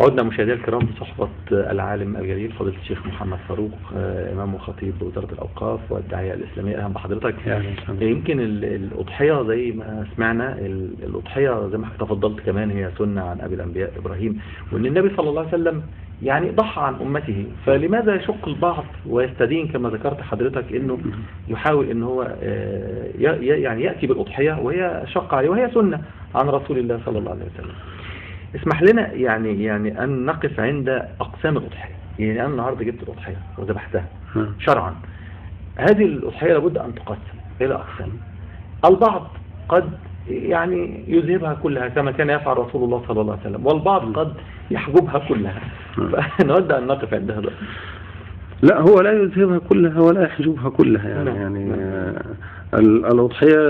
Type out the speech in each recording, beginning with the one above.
عدنا مشاهدينا الكرام بصحبة العالم الجليل فضيلة الشيخ محمد فاروق، إمام وخطيب بوزارة الأوقاف والداعية الإسلامية. أهلا بحضرتك. يمكن الأضحية زي ما سمعنا، الأضحية زي ما تفضلت كمان هي سنة عن أبي الأنبياء إبراهيم، وأن النبي صلى الله عليه وسلم يعني ضحى عن أمته، فلماذا يشق البعض ويستدين كما ذكرت حضرتك أنه يحاول أنه هو يعني يأتي بالأضحية وهي شق عليه وهي سنة عن رسول الله صلى الله عليه وسلم. اسمح لنا يعني أن نقف عند أقسام الأضحية. يعني أنا النهاردة جبت الأضحية وذبحتها شرعا، هذه الأضحية لابد أن تقسم إلى أقسام. البعض قد يعني يذهبها كلها كما كان يفعل رسول الله صلى الله عليه وسلم، والبعض قد يحجبها كلها، فنود أن نقف عندها بقى. لا، هو لا يذهبها كلها ولا يحجبها كلها يعني الأضحية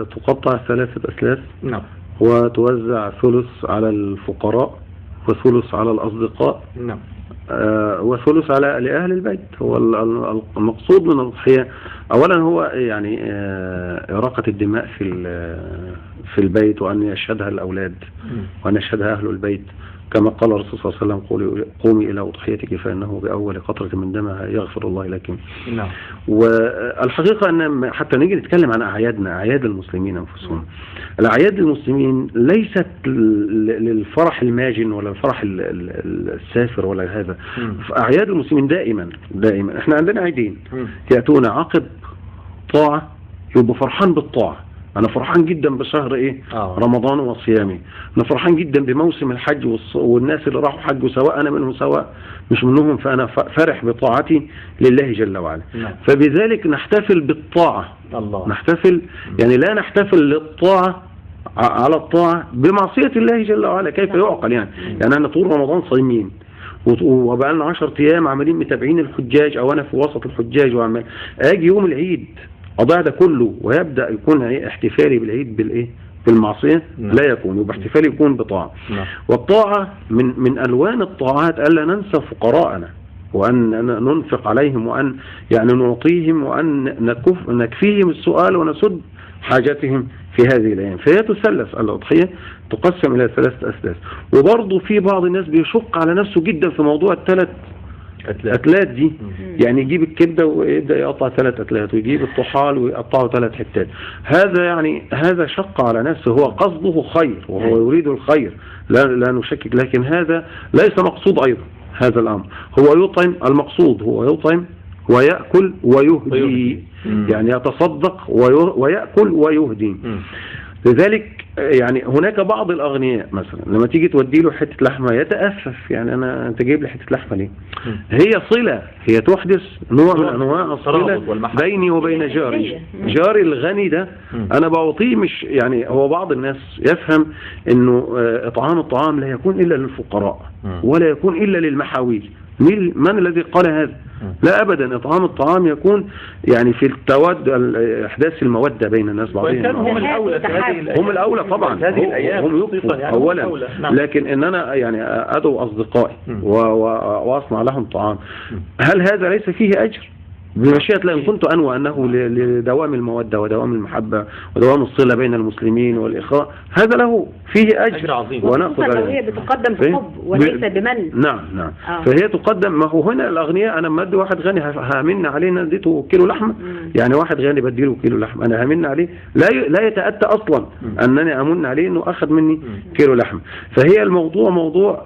تقطع 3 أثلاث. نعم. وتوزع ثلث على الفقراء وثلث على الأصدقاء. نعم. وثلث على لأهل البيت. هو المقصود من الأضحية أولا هو يعني إراقة الدماء في البيت، وأن يشهدها الأولاد وأن يشهدها أهل البيت، كما قال الرسول صلى الله عليه وسلم: قومي إلى أضحيتك فإنه بأول قطرة من دمها يغفر الله لك. نعم. والحقيقة أن حتى نيجي نتكلم عن أعياد المسلمين أنفسهم، الأعياد المسلمين ليست للفرح الماجن ولا الفرح السافر ولا هذا. أعياد المسلمين دائما احنا عندنا عيدين يأتون عقب طاعة، يبقى فرحان بالطاعة. أنا فرحان جدا بشهر رمضان وصيامي. أنا فرحان جدا بموسم الحج والناس اللي راحوا حجوا، سواء أنا منهم سواء مش منهم، فأنا فرح بطاعتي لله جل وعلا. فبذلك نحتفل بالطاعة. نحتفل يعني لا نحتفل للطاعة على الطاعة بمعصية الله جل وعلا. كيف يعقل يعني أنا طول رمضان صايمين وبقى لنا 10 أيام عمالين متابعين الحجاج، أو أنا في وسط الحجاج وعمال أجي يوم العيد أضيع ده كله ويبدأ يكون احتفالي بالعيد بالمعصية؟ لا يكون. يبقى احتفالي يكون بطاعة. والطاعة من ألوان الطاعات ألا ننسى فقراءنا، وأن ننفق عليهم، وأن يعني نعطيهم، وأن نكفيهم السؤال ونسد حاجاتهم في هذه الأيام. فهي تثلث الأضحية، تقسم إلى 3 أثلاث. وبرضه في بعض الناس بيشق على نفسه جدا في موضوع ال3 أتلات دي. يعني يجيب الكبدة ويبدأ يقطع 3 أتلات، ويجيب الطحال ويقطعه 3 حتات. هذا شق على نفسه. هو قصده خير وهو يريد الخير، لا نشكك، لكن هذا ليس مقصود أيضا. هذا الأمر هو يطعم، المقصود هو يطعم ويأكل ويهدي، يعني يتصدق ويأكل ويهدي. لذلك يعني هناك بعض الأغنياء مثلا لما تيجي تودي له حتة لحمة يتأسف، يعني أنت جايب لي حتة لحمة ليه؟ هي صلة، هي تحدث نوع من أنواع الصلة بيني وبين جاري الغني ده. أنا بعطيه، مش يعني هو بعض الناس يفهم إنه إطعام الطعام لا يكون إلا للفقراء ولا يكون إلا للمحاويج. من الذي قال هذا؟ لا أبدا. إطعام الطعام يكون يعني في إحداث المودة بين الناس بعضهم. هم الأولى طبعا، هم يبقوا أولا، لكن إن أنا يعني أدعو أصدقائي وأصنع لهم طعام، هل هذا ليس فيه أجر؟ بمشيئة الله إن كنت أنوى أنه لدوام المودة ودوام المحبة ودوام الصلة بين المسلمين والإخاء، هذا له فيه أجر عظيم. ونأخذ هي بتقدم بحب وليس بمن. نعم. فهي تقدم. ما هو هنا الأغنياء، أنا لما أدي واحد غني هامن عليه، أنا اديته كيلو لحمة، يعني واحد غني بديله كيلو لحمة، أنا هامن عليه، لا يتأتى أصلا أنني أمن عليه أنه أخذ مني كيلو لحمة. فهي الموضوع موضوع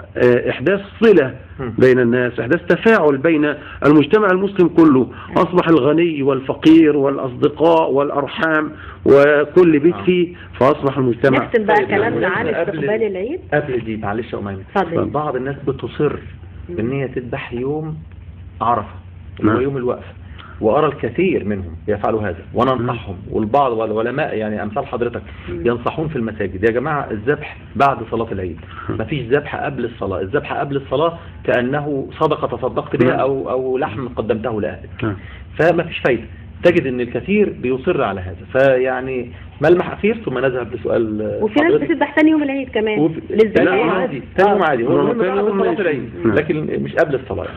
إحداث صلة بين الناس، إحداث تفاعل بين المجتمع المسلم كله. أصبح الغني والفقير والأصدقاء والأرحام وكل بيت فيه، فأصبح المجتمع. نختم بقى كلامنا عن استقبال العيد. قبل دي معلش يا أميمة، بعض الناس بتصر إن هي تذبح يوم عرفة ويوم الوقفة، وأرى الكثير منهم يفعلوا هذا وننصحهم، والبعض والعلماء يعني أمثال حضرتك ينصحون في المساجد: يا جماعة الذبح بعد صلاة العيد، ما فيش ذبح قبل الصلاة. الذبح قبل الصلاة كأنه صدقة تصدقت بها أو لحم قدمته لأهلك، فما فيش فايدة. تجد ان الكثير بيصر على هذا. فيعني ملمح اخير ثم نذهب لسؤال. وفي ناس بتذبح ثاني يوم العيد كمان لا عادي، ثاني يوم عادي، هو المهم بعد صلاة العيد لكن مش قبل الصلاة.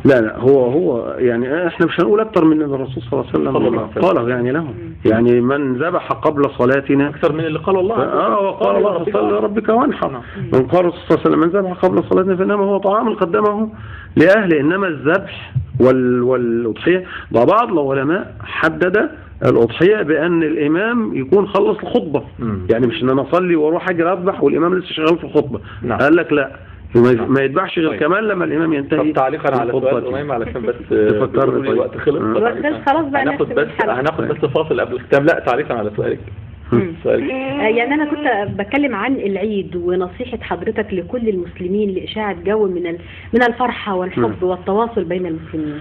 لا هو يعني احنا مش هنقول اكتر من ان الرسول صلى الله عليه وسلم قاله يعني لهم، يعني من ذبح قبل صلاتنا اكثر من اللي قال الله. وقال الله صلى ربك وانحر. من قال الرسول صلى الله عليه وسلم من ذبح قبل صلاتنا فانما هو طعام قدمه لاهله. انما الذبح والاضحيه بعض العلماء حدد الأضحية بأن الإمام يكون خلص الخطبة، يعني مش إن أنا أصلي وأروح أجي أذبح والإمام لسه شغال في الخطبة. قال لك لا، ما يتبعش غير كمان لما الإمام ينتهي. تعليقا على سؤال أميمة علشان بس تفكرني الوقت خلص خلاص بقى هناخد بس فاصل قبل الختام. لا تعليقا على سؤالك. يعني أنا كنت بتكلم عن العيد ونصيحة حضرتك لكل المسلمين لإشاعة جو من الفرحة والحب والتواصل بين المسلمين.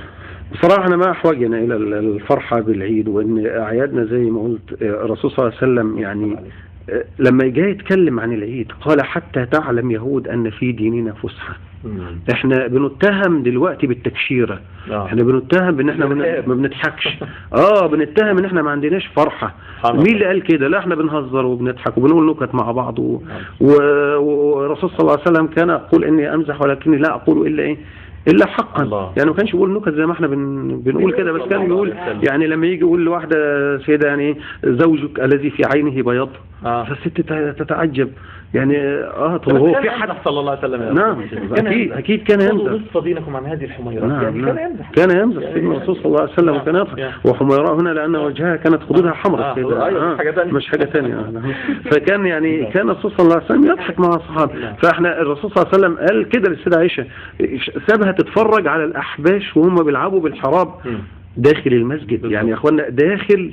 بصراحة أنا ما أحوجنا إلى الفرحة بالعيد، وإن أعيادنا زي ما قلت الرسول صلى الله عليه وسلم يعني لما جاء يتكلم عن العيد قال حتى تعلم يهود أن في ديننا فسحة. احنا بنتهم دلوقتي بالتكشيرة، احنا بنتهم بان احنا ما بنضحكش، بنتهم ان احنا ما عندناش فرحة. مين اللي قال كده؟ لا احنا بنهزر وبنضحك وبنقول نكت مع بعض والرسول صلى الله عليه وسلم كان يقول اني امزح ولكني لا اقول الا حقا. يعني ما كانش يقول نكت زي ما احنا بنقول كده، بس كان بيقول يعني لما يجي يقول لواحده سيده يعني زوجك الذي في عينه بياض، فالست تتعجب يعني طب هو في حد صلى الله عليه وسلم. نعم اكيد كان يمزح. نصف دينكم عن هذه الحميرات. يعني كان يمزح سيدنا الرسول صلى الله عليه وسلم وكان يضحك. وحميراء هنا لان وجهها كانت خدودها حمراء مش حاجه ثانيه. فكان يعني كان الرسول صلى الله عليه وسلم يضحك مع الصحابه. فاحنا الرسول صلى الله عليه وسلم قال كده للسيده عائشه، سابها تتفرج على الاحباش وهم بيلعبوا بالحراب داخل المسجد. يعني يا اخوانا داخل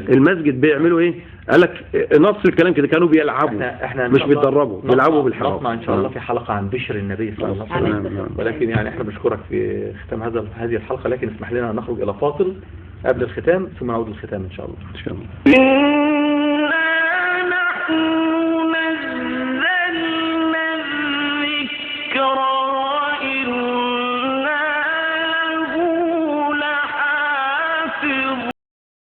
المسجد بيعملوا ايه؟ قال لك نص الكلام كده كانوا بيلعبوا احنا مش بيتدربوا، بيلعبوا بالحرام. نسمع ان شاء الله في حلقة عن بشر النبي صلى الله عليه وسلم. ولكن يعني احنا بنشكرك في ختام هذه الحلقة، لكن اسمح لنا ان نخرج الى فاصل قبل الختام ثم نعود للختام ان شاء الله.